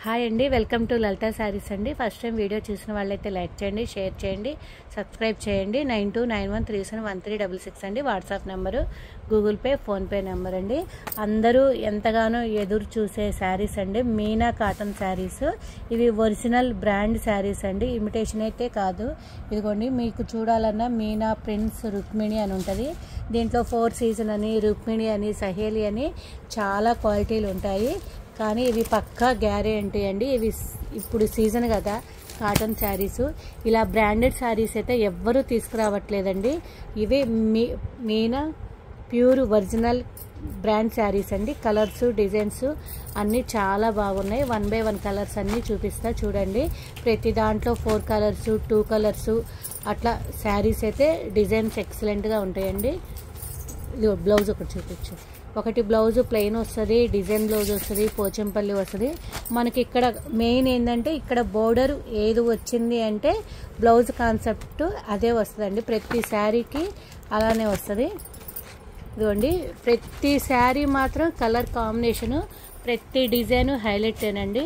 Hi అండి, welcome to Lalitha saris అండి. First time video చూసిన వాళ్ళైతే లైక్ చేయండి, షేర్ చేయండి, సబ్స్క్రైబ్ చేయండి. 9291371366 అండి WhatsApp number, Google pay, PhonePe number అండి. అందరూ ఎంతగానో ఎదురు చూసే శారీస్ అండి, మీనా కాటన్ శారీస్. ఇవి ఒరిజినల్ బ్రాండ్ శారీస్ అండి, ఇమిటేషన్ అయితే కాదు. ఇదిగోండి, మీకు చూడాలన్నా మీనా ప్రిన్స్ రుక్మిణి అని ఉంటుంది. దీంట్లో 4 సీజన్ అని, రుక్మిణి అని, సహేలి అని చాలా క్వాలిటీలు ఉంటాయి. కానీ ఇవి పక్కా గ్యారెంటీ అండి. ఇవి ఇప్పుడు సీజన్ కదా కాటన్ శారీస్. ఇలా బ్రాండెడ్ శారీస్ అయితే ఎవ్వరూ తీసుకురావట్లేదండి. ఇవి మీనా ప్యూర్ ఒరిజినల్ బ్రాండ్ శారీస్ అండి. కలర్స్, డిజైన్స్ అన్నీ చాలా బాగున్నాయి. 1 by 1 కలర్స్ అన్నీ చూపిస్తా చూడండి. ప్రతి దాంట్లో 4 కలర్స్, 2 కలర్స్ అట్లా శారీస్ అయితే డిజైన్స్ ఎక్సలెంట్గా ఉంటాయండి. ఇది బ్లౌజ్ ఒకటి చూపించు. ఒకటి బ్లౌజ్ ప్లెయిన్ వస్తుంది, డిజైన్ బ్లౌజ్ వస్తుంది, పోచంపల్లి వస్తుంది. మనకి ఇక్కడ మెయిన్ ఏంటంటే ఇక్కడ బోర్డర్ ఏది వచ్చింది అంటే బ్లౌజ్ కాన్సెప్ట్ అదే వస్తుందండి. ప్రతి శారీకి అలానే వస్తుంది. ఇదిగోండి, ప్రతి శారీ మాత్రం కలర్ కాంబినేషను, ప్రతి డిజైన్ హైలైట్ ఏనండి.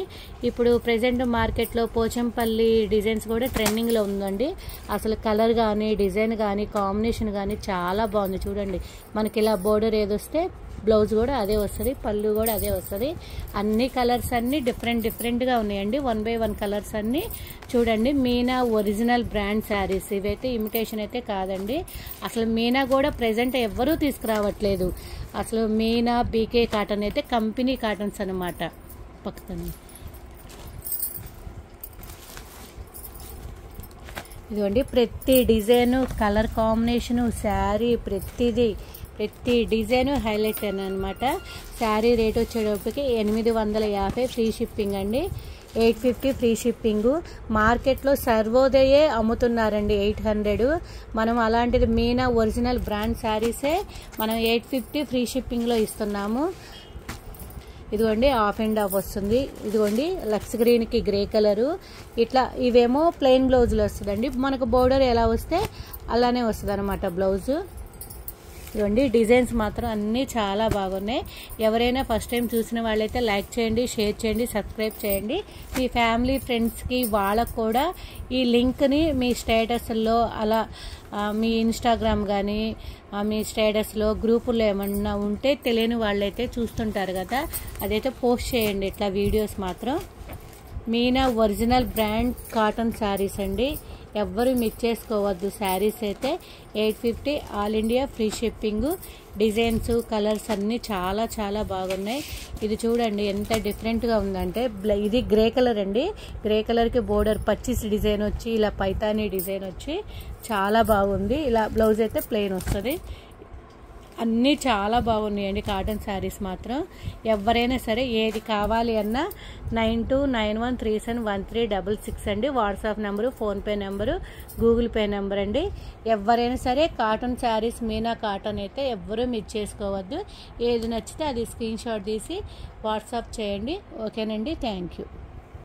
ఇప్పుడు ప్రజెంట్ మార్కెట్లో పోచంపల్లి డిజైన్స్ కూడా ట్రెండింగ్లో ఉందండి. అసలు కలర్ కానీ, డిజైన్ కానీ, కాంబినేషన్ కానీ చాలా బాగుంది. చూడండి, మనకి ఇలా బోర్డర్ ఏదొస్తే బ్లౌజ్ కూడా అదే వస్తుంది, పళ్ళు కూడా అదే వస్తుంది. అన్ని కలర్స్ అన్నీ డిఫరెంట్గా ఉన్నాయండి. 1 by 1 కలర్స్ అన్నీ చూడండి. మీనా ఒరిజినల్ బ్రాండ్ శారీస్ ఇవైతే ఇమిటేషన్ అయితే కాదండి. అసలు మీనా కూడా ప్రజెంట్ ఎవ్వరూ తీసుకురావట్లేదు. అసలు మీనా బీకే కాటన్ అయితే కంపెనీ కాటన్స్ అనమాట. పక్కన ఇదిగోండి, ప్రతి డిజైను, కలర్ కాంబినేషను, శారీ ప్రతి డిజైన్ హైలైట్ అనమాట. శారీ రేట్ వచ్చేటప్పటికి 850 ఫ్రీ షిప్పింగ్ అండి. 850 ఫ్రీ షిప్పింగు. మార్కెట్లో సర్వోదయే అమ్ముతున్నారండి 800. మనం అలాంటిది మీనా ఒరిజినల్ బ్రాండ్ శారీసే మనం 850 ఫ్రీ షిప్పింగ్లో ఇస్తున్నాము. ఇదిగోండి, ఆఫ్ అండ్ ఆఫ్ వస్తుంది. ఇదిగోండి, లక్స్ గ్రీన్కి గ్రే కలరు. ఇట్లా ఇవేమో ప్లెయిన్ బ్లౌజులు వస్తుందండి. మనకు బోర్డర్ ఎలా వస్తే అలానే వస్తుంది అనమాట బ్లౌజు. ఇవ్వండి, డిజైన్స్ మాత్రం అన్నీ చాలా బాగున్నాయి. ఎవరైనా ఫస్ట్ టైం చూసిన వాళ్ళైతే లైక్ చేయండి, షేర్ చేయండి, సబ్స్క్రైబ్ చేయండి. మీ ఫ్యామిలీ ఫ్రెండ్స్కి వాళ్ళకు కూడా ఈ లింక్ని మీ స్టేటస్లో అలా మీ ఇన్స్టాగ్రామ్ కానీ మీ స్టేటస్లో గ్రూపుల్లో ఏమన్నా ఉంటే తెలియని వాళ్ళైతే చూస్తుంటారు కదా, అదైతే పోస్ట్ చేయండి ఇట్లా వీడియోస్ మాత్రం. Meena original brand cotton saris అండి, ఎవ్వరూ మిస్ చేసుకోవద్దు. శారీస్ అయితే 850 all India free shipping. Designs, colours అన్నీ చాలా బాగున్నాయి. ఇది చూడండి ఎంత డిఫరెంట్గా ఉందంటే, ఇది గ్రే కలర్ అండి. గ్రే కలర్కి బోర్డర్ పచ్చిస్ డిజైన్ వచ్చి ఇలా పైతానీ డిజైన్ వచ్చి చాలా బాగుంది. ఇలా బ్లౌజ్ అయితే ప్లెయిన్ వస్తుంది. అన్నీ చాలా బాగున్నాయండి కాటన్ శారీస్ మాత్రం. ఎవరైనా సరే ఏది కావాలి అన్నా 9291371366 అండి WhatsApp number, PhonePe number, Google pay number అండి. ఎవరైనా సరే కాటన్ శారీస్ మీనా కాటన్ అయితే ఎవ్వరూ మిస్ చేసుకోవద్దు. ఏది నచ్చితే అది స్క్రీన్ షాట్ తీసి వాట్సాప్ చేయండి. ఓకేనండి, థ్యాంక్ యూ.